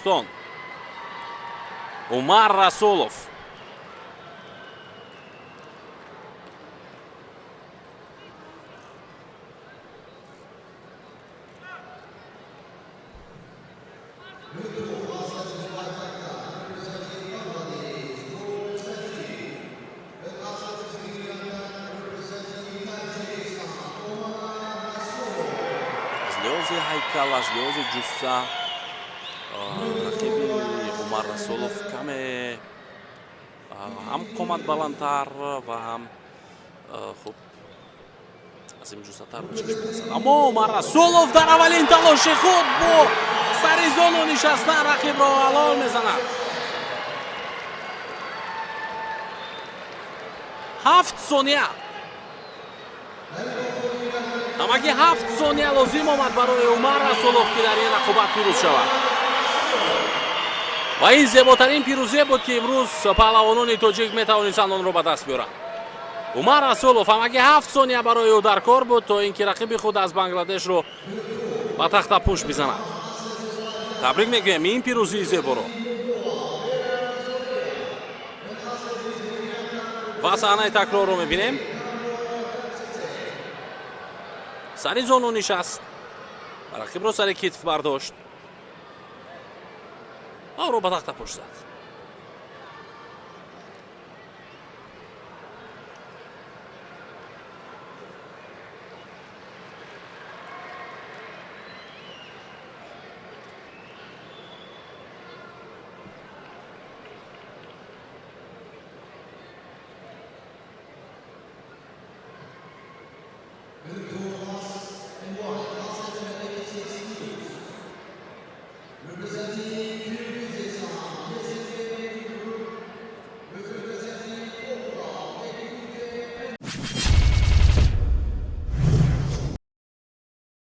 Tojikiston. Umar Rasulov. Слёзы Хайкала, слёзы Джусса. Рақиби Умар Расулов каме ҳам қомат баландтар ва ҳам хуб аз ин ҷустатар ба чашм мерасад. Аммо Умар Расулов дар аввалин талоши худ бо сари зону нишастан рақибро ҳалол мезанад. 7 сония. ҳамаги 7 сония лозим омад барои Умар Расулов ки дар ин рақобат пирӯз шавад. ва ин зеботарин пирӯзе буд ки имрӯз паҳлавонони тоҷик метавонистанд онро ба даст биёранд. Умар Расулов ҳамаги 7 сония барои ӯ дар кор буд то ин ки рақиби худ аз Бангладешро ба тахта пӯш бизанад. табрик мегӯем ин пирӯзии зеборо. ва саҳнаи такрорро мебинем. сари зону нишаст, рақибро сари китф бардошт, онро ба тахта пӯш зад.